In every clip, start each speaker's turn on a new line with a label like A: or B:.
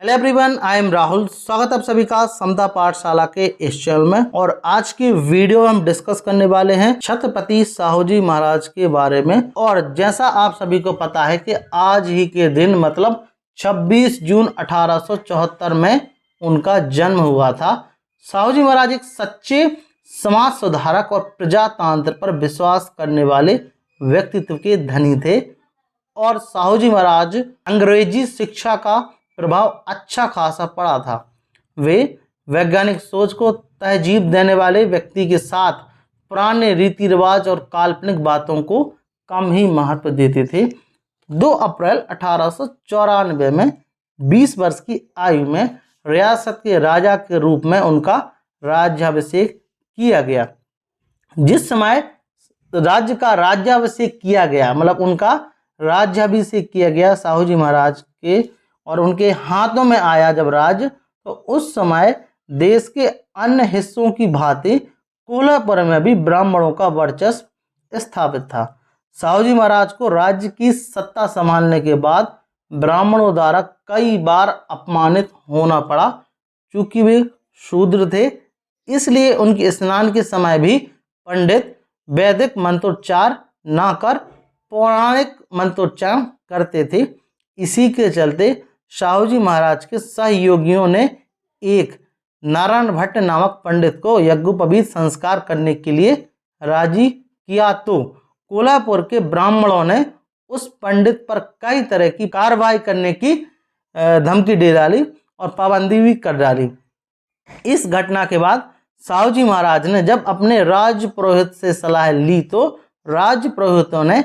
A: Hello everyone, I am Rahul. स्वागत है आप सभी का समता पाठशाला के इस चैनल में। और आज की वीडियो हम डिस्कस करने वाले हैं छत्रपति साहू जी महाराज के बारे में। और जैसा आप सभी को पता है कि आज ही के दिन मतलब 26 जून 1874 में उनका जन्म हुआ था। साहू जी महाराज एक सच्चे समाज सुधारक और प्रजातंत्र पर विश्वास करने वाले व्यक्तित्व के धनी थे। और साहू जी महाराज अंग्रेजी शिक्षा का प्रभाव अच्छा खासा पड़ा था। वे वैज्ञानिक सोच को तहजीब देने वाले व्यक्ति के साथ पुराने रीति रिवाज और काल्पनिक बातों को कम ही महत्व देते थे। 2 अप्रैल 1894 में 20 वर्ष की आयु में रियासत के राजा के रूप में उनका राज्याभिषेक किया गया। जिस समय राज्य का राज्याभिषेक किया गया मतलब उनका राज्याभिषेक किया गया साहू जी महाराज के, और उनके हाथों में आया जब राज, तो उस समय देश के अन्य हिस्सों की भांति कोल्हापुर में भी ब्राह्मणों का वर्चस्व स्थापित था। साहू जी महाराज को राज्य की सत्ता संभालने के बाद ब्राह्मणों द्वारा कई बार अपमानित होना पड़ा। चूंकि वे शूद्र थे, इसलिए उनके स्नान के समय भी पंडित वैदिक मंत्रोच्चार न कर पौराणिक मंत्रोच्चार करते थे। इसी के चलते साहू जी महाराज के सहयोगियों ने एक नारायण भट्ट नामक पंडित को यज्ञोपवीत संस्कार करने के लिए राजी किया, तो कोल्हापुर के ब्राह्मणों ने उस पंडित पर कई तरह की कार्रवाई करने की धमकी दे डाली और पाबंदी भी कर डाली। इस घटना के बाद साहू जी महाराज ने जब अपने राज पुरोहित से सलाह ली, तो राज पुरोहितों ने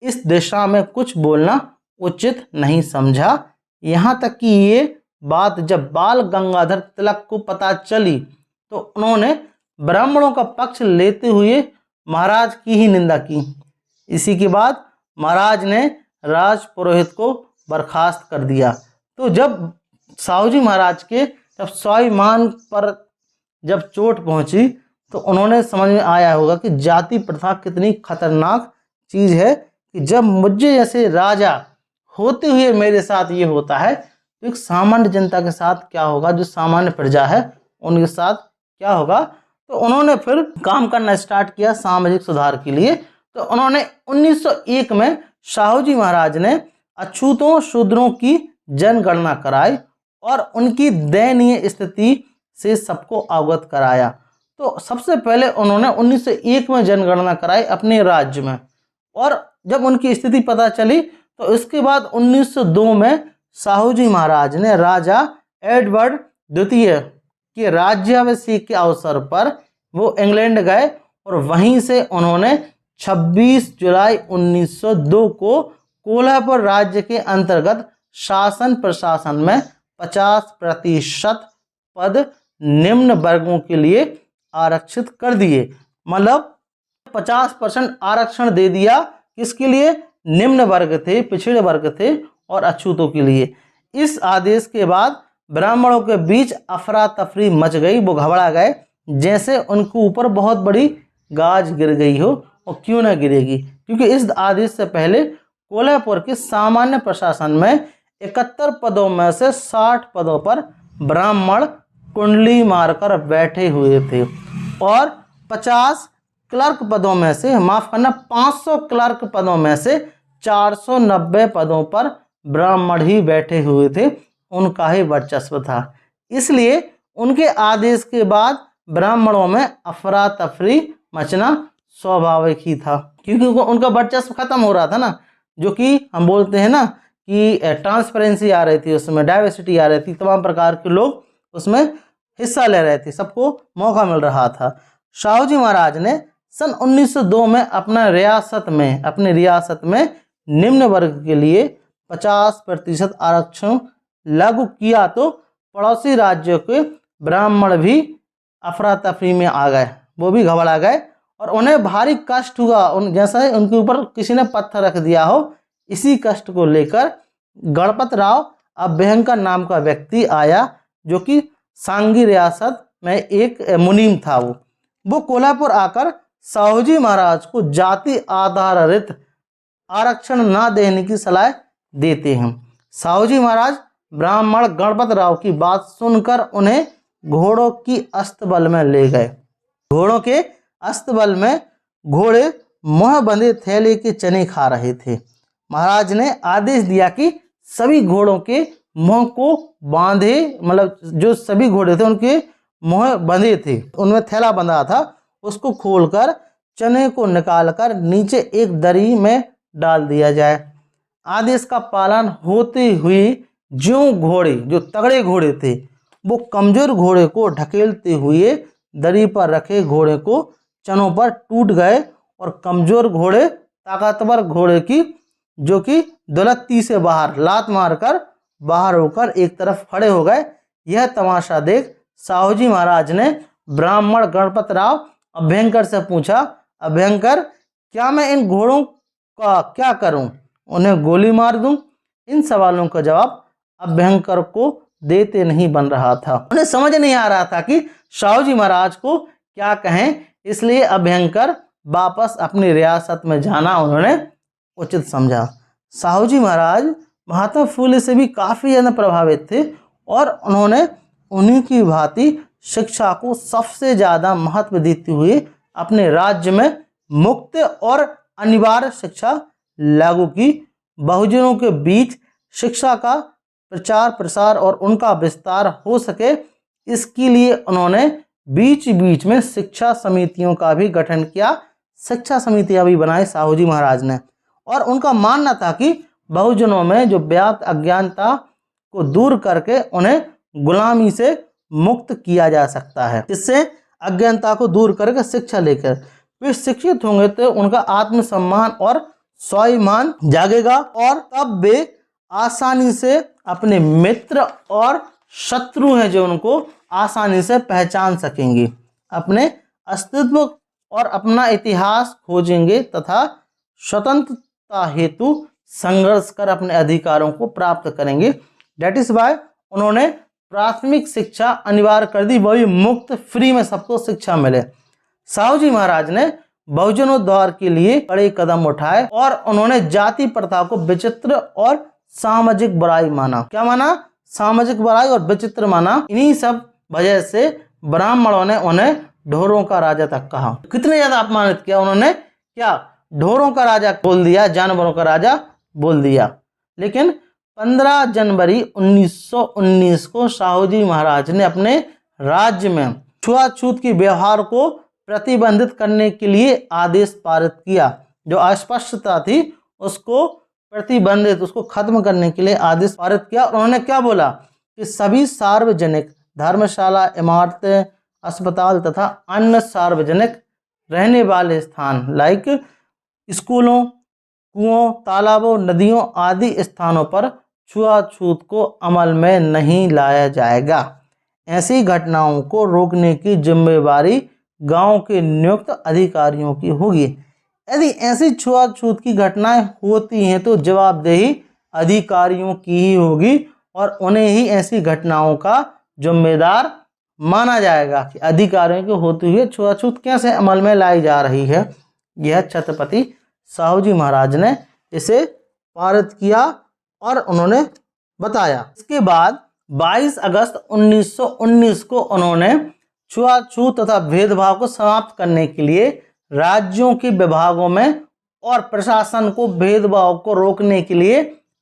A: इस दिशा में कुछ बोलना उचित नहीं समझा। यहाँ तक कि ये बात जब बाल गंगाधर तिलक को पता चली, तो उन्होंने ब्राह्मणों का पक्ष लेते हुए महाराज की ही निंदा की। इसी के बाद महाराज ने राज पुरोहित को बर्खास्त कर दिया। तो जब साहू जी महाराज के जब स्वाभिमान पर जब चोट पहुंची, तो उन्होंने समझ में आया होगा कि जाति प्रथा कितनी खतरनाक चीज़ है कि जब मुझे जैसे राजा होते हुए मेरे साथ ये होता है, तो एक सामान्य जनता के साथ क्या होगा, जो सामान्य प्रजा है उनके साथ क्या होगा। तो उन्होंने फिर काम करना स्टार्ट किया सामाजिक सुधार के लिए। तो उन्होंने 1901 में साहू जी महाराज ने अछूतों शूद्रों की जनगणना कराई और उनकी दयनीय स्थिति से सबको अवगत कराया। तो सबसे पहले उन्होंने 1901 में जनगणना कराई अपने राज्य में, और जब उनकी स्थिति पता चली, तो इसके बाद 1902 में साहू जी महाराज ने राजा एडवर्ड द्वितीय के राज्याभिषेक के अवसर पर वो इंग्लैंड गए, और वहीं से उन्होंने 26 जुलाई 1902 को कोल्हापुर राज्य के अंतर्गत शासन प्रशासन में 50% पद निम्न वर्गों के लिए आरक्षित कर दिए। मतलब 50% आरक्षण दे दिया। किसके लिए? निम्न वर्ग थे, पिछड़े वर्ग थे और अछूतों के लिए। इस आदेश के बाद ब्राह्मणों के बीच अफरा तफरी मच गई। वो घबरा गए जैसे उनके ऊपर बहुत बड़ी गाज गिर गई हो, और क्यों ना गिरेगी, क्योंकि इस आदेश से पहले कोल्हापुर के सामान्य प्रशासन में 71 पदों में से 60 पदों पर ब्राह्मण कुंडली मारकर बैठे हुए थे, और 50 क्लर्क पदों में से 500 क्लर्क पदों में से 490 पदों पर ब्राह्मण ही बैठे हुए थे। उनका ही वर्चस्व था। इसलिए उनके आदेश के बाद ब्राह्मणों में अफरा तफरी मचना स्वाभाविक ही था, क्योंकि उनका वर्चस्व खत्म हो रहा था ना। जो कि हम बोलते हैं ना कि ट्रांसपेरेंसी आ रही थी, उसमें डाइवर्सिटी आ रही थी, तमाम प्रकार के लोग उसमें हिस्सा ले रहे थे, सबको मौका मिल रहा था। साहू जी महाराज ने सन 1902 में अपनी रियासत में निम्न वर्ग के लिए 50% आरक्षण लागू किया, तो पड़ोसी राज्यों के ब्राह्मण भी अफरा तफरी में आ गए। वो भी घबरा गए और उन्हें भारी कष्ट हुआ, जैसा उनके ऊपर किसी ने पत्थर रख दिया हो। इसी कष्ट को लेकर गणपत राव अभ्यंकर नाम का व्यक्ति आया, जो कि सांगी रियासत में एक मुनीम था। वो कोल्हापुर आकर साहू जी महाराज को जाति आधारित आरक्षण न देने की सलाह देते हैं। साहू जी महाराज ब्राह्मण गणपत राव की बात सुनकर उन्हें घोड़ों की अस्तबल में ले गए। घोड़ों के अस्तबल में घोड़े मुंह बंधे थैले के चने खा रहे थे। महाराज ने आदेश दिया कि सभी घोड़ों के मुंह को बांधे, मतलब जो सभी घोड़े थे उनके मुंह बंधे थे, उनमें थैला बंधा था, उसको खोलकर चने को निकालकर नीचे एक दरी में डाल दिया जाए। आदेश का पालन होते हुए ज्यों घोड़े, जो तगड़े घोड़े थे, वो कमजोर घोड़े को ढकेलते हुए दरी पर रखे घोड़े को चनों पर टूट गए और कमजोर घोड़े ताकतवर घोड़े की, जो कि दुलत्ती से बाहर लात मारकर बाहर होकर एक तरफ खड़े हो गए। यह तमाशा देख साहूजी महाराज ने ब्राह्मण गणपत राव अभ्यंकर से पूछा, अभ्यंकर, क्या मैं इन घोड़ों का क्या करूं? उन्हें गोली मार दूं? इन सवालों का जवाब अभ्यंकर को देते नहीं बन रहा था। उन्हें समझ नहीं आ रहा था कि साहूजी महाराज को क्या कहें, इसलिए अभ्यंकर वापस अपनी रियासत में जाना उन्होंने उचित समझा। साहूजी महाराज महात्मा फूले से भी काफ़ी ज़्यादा प्रभावित थे और उन्होंने उन्हीं की भांति शिक्षा को सबसे ज़्यादा महत्व देते हुए अपने राज्य में मुक्त और अनिवार्य शिक्षा लागू की। बहुजनों के बीच शिक्षा का प्रचार प्रसार और उनका विस्तार हो सके, इसके लिए उन्होंने बीच बीच में शिक्षा समितियों का भी गठन किया। शिक्षा समितियां भी बनाई साहूजी महाराज ने, और उनका मानना था कि बहुजनों में जो व्याप्त अज्ञानता को दूर करके उन्हें गुलामी से मुक्त किया जा सकता है। इससे अज्ञानता को दूर करके शिक्षा लेकर वे शिक्षित होंगे तो उनका आत्मसम्मान और स्वाभिमान जागेगा और तब वे आसानी से अपने मित्र और शत्रु हैं जो उनको आसानी से पहचान सकेंगे, अपने अस्तित्व और अपना इतिहास खोजेंगे तथा स्वतंत्रता हेतु संघर्ष कर अपने अधिकारों को प्राप्त करेंगे। डेट इज वाई उन्होंने प्राथमिक शिक्षा अनिवार्य कर दी, वही मुफ्त फ्री में सबको शिक्षा मिले। साहूजी महाराज ने बहुजनों द्वार के लिए बड़े कदम उठाए और उन्होंने जाति प्रथा को विचित्र और सामाजिक बुराई माना। क्या माना? सामाजिक बुराई और विचित्र माना। इन्हीं सब वजह से ब्राह्मणों ने उन्हें ढोरों का राजा तक कहा। कितने ज्यादा अपमानित किया उन्होंने, क्या ढोरों का राजा बोल दिया, जानवरों का राजा बोल दिया। लेकिन 15 जनवरी 1919 को साहूजी महाराज ने अपने राज्य में छुआछूत की व्यवहार को प्रतिबंधित करने के लिए आदेश पारित किया। जो अस्पष्टता थी उसको प्रतिबंधित, उसको खत्म करने के लिए आदेश पारित किया। उन्होंने क्या बोला कि सभी सार्वजनिक धर्मशाला, इमारतें, अस्पताल तथा अन्य सार्वजनिक रहने वाले स्थान लाइक स्कूलों, कुओं, तालाबों, नदियों आदि स्थानों पर छुआछूत को अमल में नहीं लाया जाएगा। ऐसी घटनाओं को रोकने की जिम्मेवारी गांव के नियुक्त अधिकारियों की होगी। यदि ऐसी छुआछूत की घटनाएं होती हैं तो जवाबदेही अधिकारियों की ही होगी और उन्हें ही ऐसी घटनाओं का जिम्मेदार माना जाएगा कि अधिकारियों के होते हुए छुआछूत कैसे अमल में लाई जा रही है। यह छत्रपति साहूजी महाराज ने इसे पारित किया और उन्होंने बताया। इसके बाद 22 अगस्त 1919 को उन्होंने छुआछूत तथा भेदभाव को समाप्त करने के लिए राज्यों के विभागों में और प्रशासन को भेदभाव को रोकने के लिए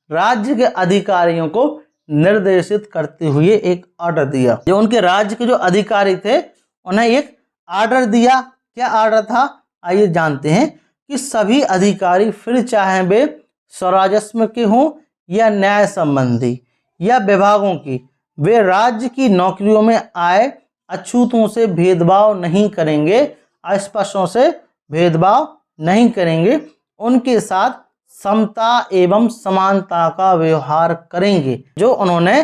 A: राज्य के अधिकारियों को निर्देशित करते हुए एक ऑर्डर दिया। जो उनके राज्य के जो अधिकारी थे उन्हें एक ऑर्डर दिया। क्या ऑर्डर था आइए जानते हैं कि सभी अधिकारी फिर चाहे वे स्वराजस्व के हों या न्याय संबंधी या विभागों की, वे राज्य की नौकरियों में आए अछूतों से भेदभाव नहीं करेंगे, अस्पृश्यों से भेदभाव नहीं करेंगे, उनके साथ समता एवं समानता का व्यवहार करेंगे। जो उन्होंने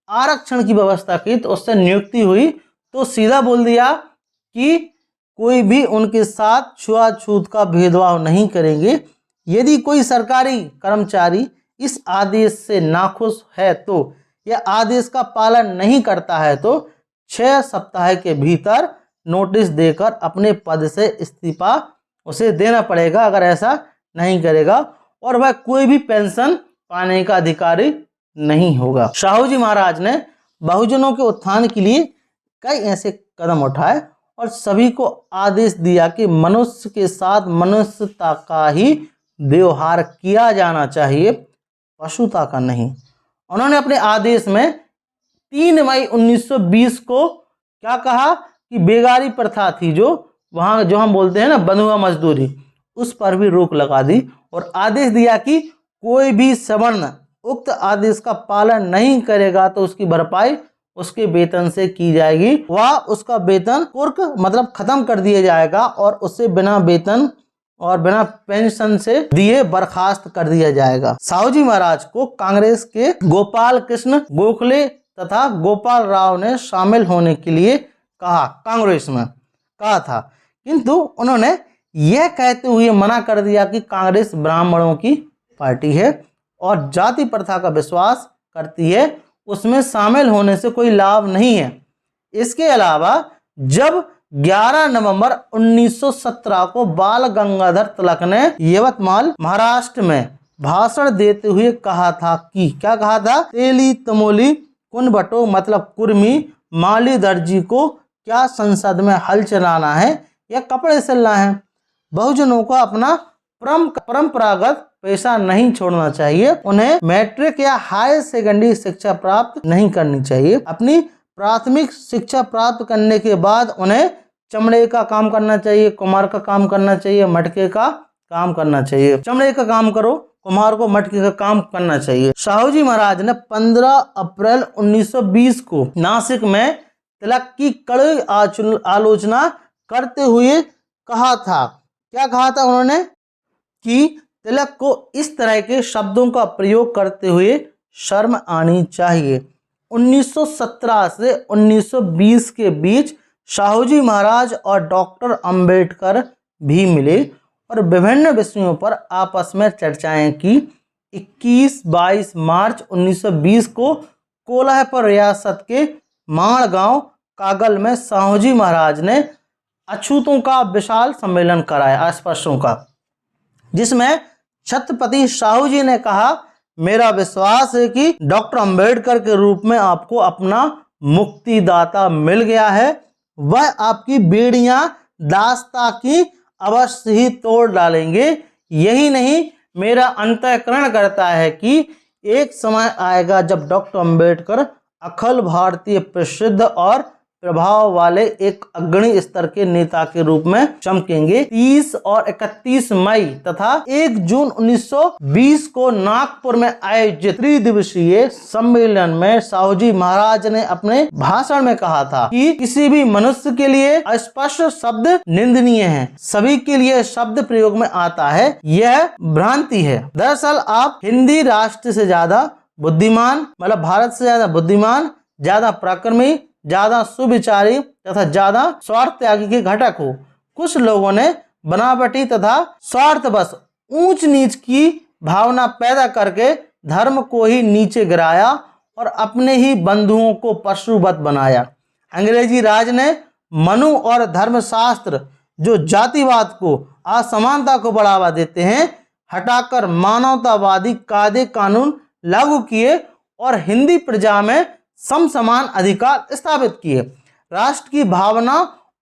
A: आरक्षण की व्यवस्था की तो उससे नियुक्ति हुई तो सीधा बोल दिया कि कोई भी उनके साथ छुआछूत का भेदभाव नहीं करेंगे। यदि कोई सरकारी कर्मचारी इस आदेश से नाखुश है तो या आदेश का पालन नहीं करता है तो 6 सप्ताह के भीतर नोटिस देकर अपने पद से इस्तीफा उसे देना पड़ेगा अगर ऐसा नहीं करेगा, और वह कोई भी पेंशन पाने का अधिकारी नहीं होगा। साहू जी महाराज ने बहुजनों के उत्थान के लिए कई ऐसे कदम उठाए और सभी को आदेश दिया कि मनुष्य के साथ मनुष्यता का ही व्यवहार किया जाना चाहिए, पशुता का नहीं। उन्होंने अपने आदेश में 3 मई 1920 को क्या कहा कि बेगारी प्रथा थी, जो वहाँ जो हम बोलते हैं ना बंधुआ मजदूरी, उस पर भी रोक लगा दी और आदेश दिया कि कोई भी सवर्ण उक्त आदेश का पालन नहीं करेगा तो उसकी भरपाई उसके वेतन से की जाएगी, वह उसका वेतन कुर्क मतलब खत्म कर दिया जाएगा और उसे बिना वेतन और बिना पेंशन से दिए बर्खास्त कर दिया जाएगा। साहू जी महाराज को कांग्रेस के गोपाल कृष्ण गोखले तथा गोपाल राव ने शामिल होने के लिए कहा, कांग्रेस में कहा था, किंतु उन्होंने यह कहते हुए मना कर दिया कि कांग्रेस ब्राह्मणों की पार्टी है और जाति प्रथा का विश्वास करती है, उसमें शामिल होने से कोई लाभ नहीं है। इसके अलावा जब 11 नवंबर 1917 को बाल गंगाधर तिलक ने यवतमाल महाराष्ट्र में भाषण देते हुए कहा था कि क्या कहा था, तेली तमोली कुनबटो मतलब कुर्मी माली दर्जी को क्या संसद में हल चलाना है या कपड़े सिलना है। बहुजनों को अपना परंपरागत पेशा नहीं छोड़ना चाहिए, उन्हें मैट्रिक या हायर सेकेंडरी शिक्षा प्राप्त नहीं करनी चाहिए। अपनी प्राथमिक शिक्षा प्राप्त करने के बाद उन्हें चमड़े का काम करना चाहिए, कुम्हार का काम करना चाहिए, मटके का काम करना चाहिए। चमड़े का काम करो, कुम्हार को मटके का काम करना चाहिए। साहू जी महाराज ने 15 अप्रैल 1920 को नासिक में तिलक की कड़ी आलोचना करते हुए कहा था, क्या कहा था उन्होंने कि तिलक को इस तरह के शब्दों का प्रयोग करते हुए शर्म आनी चाहिए। 1917 से 1920 के बीच साहू जी महाराज और डॉक्टर अंबेडकर भी मिले और विभिन्न विषयों पर आपस में चर्चाएं की। 21-22 मार्च 1920 को कोल्हापुर रियासत के माणगांव कागल में साहू जी महाराज ने अछूतों का विशाल सम्मेलन कराया, अस्पृश्यों का, जिसमें छत्रपति साहू जी ने कहा, मेरा विश्वास है कि डॉक्टर अंबेडकर के रूप में आपको अपना मुक्तिदाता मिल गया है, वह आपकी बेड़ियां दास्ता की अवश्य ही तोड़ डालेंगे। यही नहीं, मेरा अंतःकरण करता है कि एक समय आएगा जब डॉक्टर अंबेडकर अखिल भारतीय प्रसिद्ध और प्रभाव वाले एक अग्रणी स्तर के नेता के रूप में चमकेंगे। 30 और 31 मई तथा 1 जून 1920 को नागपुर में आयोजित त्रिदिवसीय सम्मेलन में साहू जी महाराज ने अपने भाषण में कहा था कि किसी भी मनुष्य के लिए अस्पष्ट शब्द निंदनीय है, सभी के लिए शब्द प्रयोग में आता है, यह भ्रांति है। दरअसल आप हिंदी राष्ट्र से ज्यादा बुद्धिमान मतलब भारत से ज्यादा बुद्धिमान, ज्यादा पराक्रमी, ज्यादा सुविचारी तथा ज्यादा स्वार्थ त्यागी के घटक हो। कुछ लोगों ने बनावटी तथा स्वार्थवश ऊंच नीच की भावना पैदा करके धर्म को ही नीचे गिराया और अपने ही बंधुओं को पशुवत बनाया। अंग्रेजी राज ने मनु और धर्मशास्त्र जो जातिवाद को असमानता को बढ़ावा देते हैं हटाकर मानवतावादी कायदे कानून लागू किए और हिंदी प्रजा में समसमान अधिकार स्थापित किए। राष्ट्र की भावना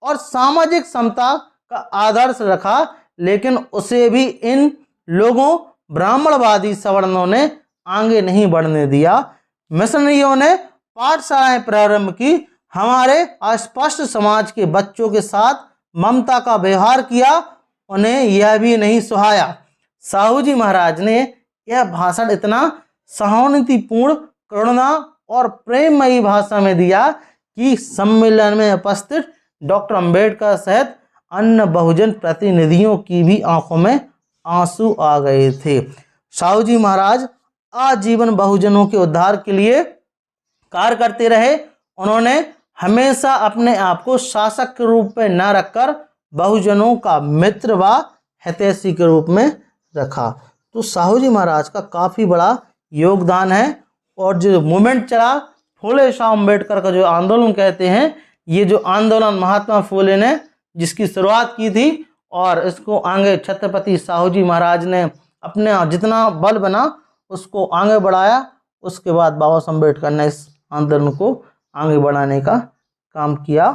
A: और सामाजिक समता का आदर्श रखा, लेकिन उसे भी इन लोगों ब्राह्मणवादी सवर्णों ने आगे नहीं बढ़ने दिया। मिशनरियों ने पाठशालाएं प्रारंभ की, हमारे अस्पष्ट समाज के बच्चों के साथ ममता का व्यवहार किया, उन्हें यह भी नहीं सुहाया। साहू जी महाराज ने यह भाषण इतना सहानुभूतिपूर्ण, करुणा और प्रेममयी भाषा में दिया कि सम्मेलन में उपस्थित डॉक्टर अंबेडकर सहित अन्य बहुजन प्रतिनिधियों की भी आंखों में आंसू आ गए थे। साहू जी महाराज आजीवन बहुजनों के उद्धार के लिए कार्य करते रहे। उन्होंने हमेशा अपने आप को शासक के रूप में न रखकर बहुजनों का मित्र व हितैषी के रूप में रखा। तो साहू जी महाराज का काफ़ी बड़ा योगदान है और जो मूवमेंट चला फूले शाह अम्बेडकर का जो आंदोलन कहते हैं, ये जो आंदोलन महात्मा फूले ने जिसकी शुरुआत की थी और इसको आगे छत्रपति साहू जी महाराज ने अपने जितना बल बना उसको आगे बढ़ाया, उसके बाद बाबा साहब अम्बेडकर ने इस आंदोलन को आगे बढ़ाने का काम किया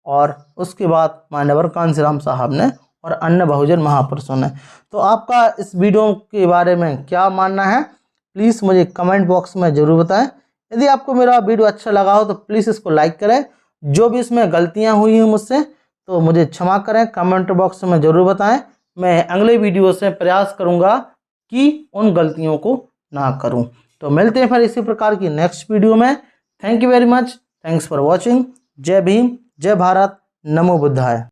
A: और उसके बाद मान्यवर कांशीराम साहब ने और अन्य बहुजन महापुरुषों ने। तो आपका इस वीडियो के बारे में क्या मानना है, प्लीज़ मुझे कमेंट बॉक्स में ज़रूर बताएं। यदि आपको मेरा वीडियो अच्छा लगा हो तो प्लीज़ इसको लाइक करें। जो भी इसमें गलतियां हुई हैं मुझसे तो मुझे क्षमा करें, कमेंट बॉक्स में ज़रूर बताएं। मैं अगले वीडियो से प्रयास करूंगा कि उन गलतियों को ना करूं। तो मिलते हैं फिर इसी प्रकार की नेक्स्ट वीडियो में। Thank you very much, thanks for watching. जय भीम, जय भारत, नमो बुद्धाय।